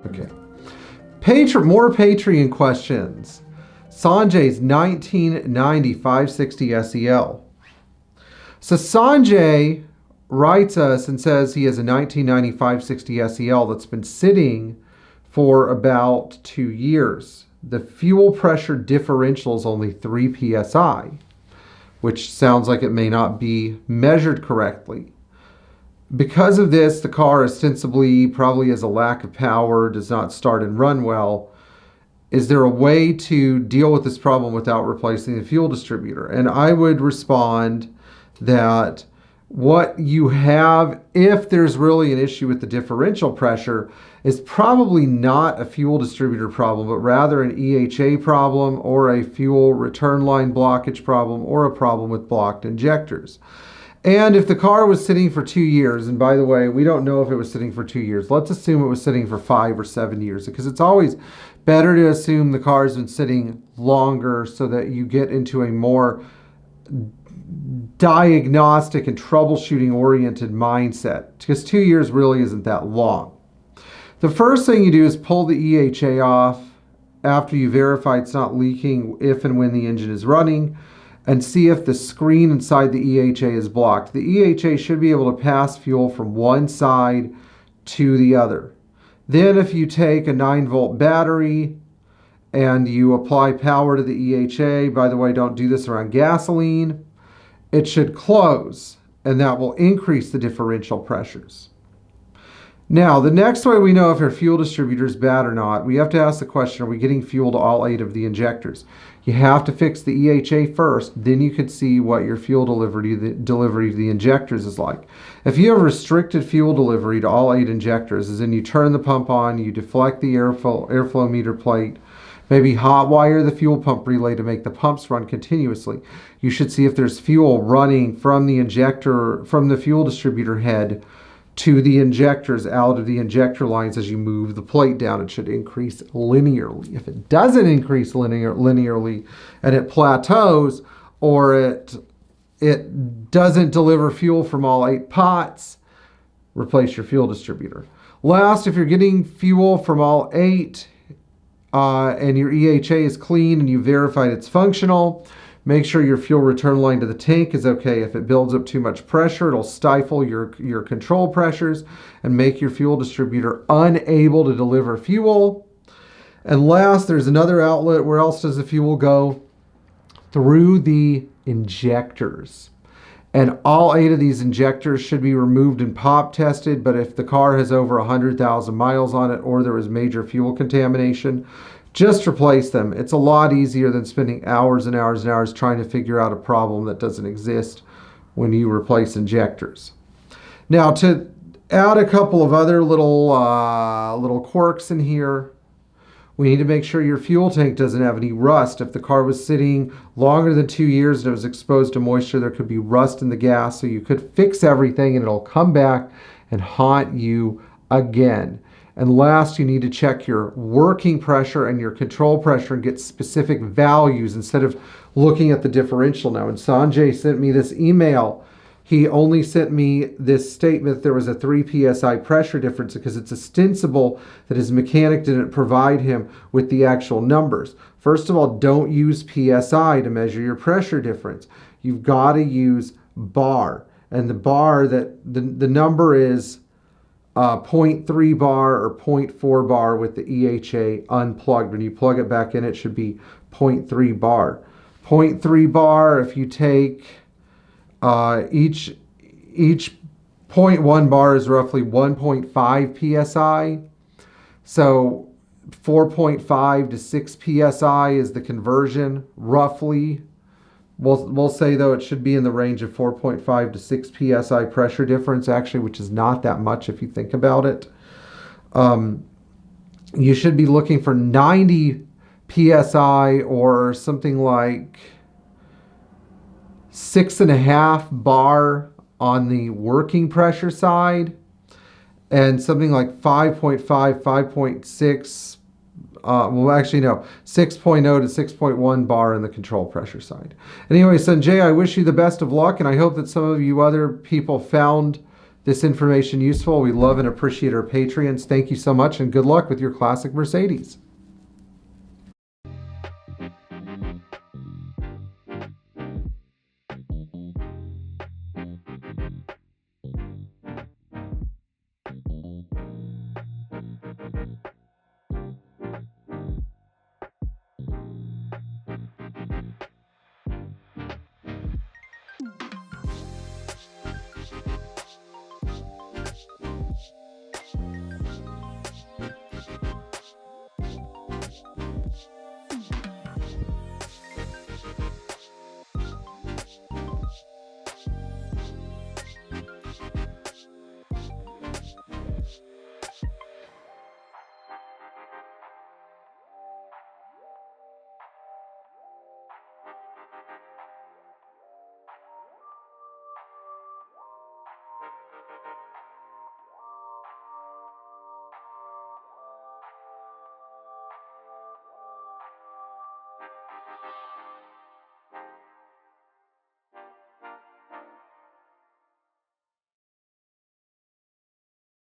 Okay. More Patreon questions. Sanjay's 1990 560 SEL. So Sanjay writes us and says he has a 1990 560 SEL that's been sitting for about 2 years. The fuel pressure differential is only 3 psi, which sounds like it may not be measured correctly. Because of this, the car ostensibly probably has a lack of power, does not start and run well. Is there a way to deal with this problem without replacing the fuel distributor? And I would respond that what you have, if there's really an issue with the differential pressure, is probably not a fuel distributor problem, but rather an EHA problem or a fuel return line blockage problem or a problem with blocked injectors. And if the car was sitting for 2 years, and by the way, we don't know if it was sitting for 2 years. Let's assume it was sitting for 5 or 7 years, because it's always better to assume the car's been sitting longer so that you get into a more diagnostic and troubleshooting oriented mindset, because 2 years really isn't that long. The first thing you do is pull the EHA off after you verify it's not leaking if and when the engine is running, and see if the screen inside the EHA is blocked. The EHA should be able to pass fuel from one side to the other. Then if you take a 9-volt battery and you apply power to the EHA, by the way, don't do this around gasoline, it should close, and that will increase the differential pressures. Now, the next way we know if your fuel distributor is bad or not, we have to ask the question, are we getting fuel to all 8 of the injectors? You have to fix the EHA first, then you can see what your fuel delivery to the injectors is like. If you have restricted fuel delivery to all 8 injectors, as in you turn the pump on, you deflect the airflow meter plate, maybe hot wire the fuel pump relay to make the pumps run continuously. You should see if there's fuel running from the injector, from the fuel distributor head to the injectors out of the injector lines as you move the plate down. It should increase linearly. If it doesn't increase linearly and it plateaus, or it doesn't deliver fuel from all 8 pots, replace your fuel distributor. Last, if you're getting fuel from all 8 and your EHA is clean and you verified it's functional, make sure your fuel return line to the tank is okay. If it builds up too much pressure, it'll stifle your control pressures and make your fuel distributor unable to deliver fuel. And last, there's another outlet. Where else does the fuel go? Through the injectors. And all 8 of these injectors should be removed and pop tested, but if the car has over 100,000 miles on it or there is major fuel contamination, just replace them. It's a lot easier than spending hours and hours and hours trying to figure out a problem that doesn't exist when you replace injectors. Now, to add a couple of other little quirks in here, we need to make sure your fuel tank doesn't have any rust. If the car was sitting longer than 2 years and it was exposed to moisture, there could be rust in the gas, so you could fix everything and it'll come back and haunt you again. And last, you need to check your working pressure and your control pressure and get specific values instead of looking at the differential now. And Sanjay sent me this email. He only sent me this statement there was a 3 psi pressure difference because it's ostensible that his mechanic didn't provide him with the actual numbers. First of all, don't use psi to measure your pressure difference. You've got to use bar. And the bar, that the number is 0.3 bar or 0.4 bar with the EHA unplugged. When you plug it back in, it should be 0.3 bar. 0.3 bar, if you take each 0.1 bar is roughly 1.5 psi. So 4.5 to 6 psi is the conversion, roughly. We'll say, though, it should be in the range of 4.5 to 6 psi pressure difference, actually, which is not that much if you think about it. You should be looking for 90 psi or something like 6.5 bar on the working pressure side, and something like 5.5, 5.6, well, actually, no, 6.0 to 6.1 bar in the control pressure side. Anyway, Sanjay, I wish you the best of luck, and I hope that some of you other people found this information useful. We love and appreciate our Patreons. Thank you so much, and good luck with your classic Mercedes.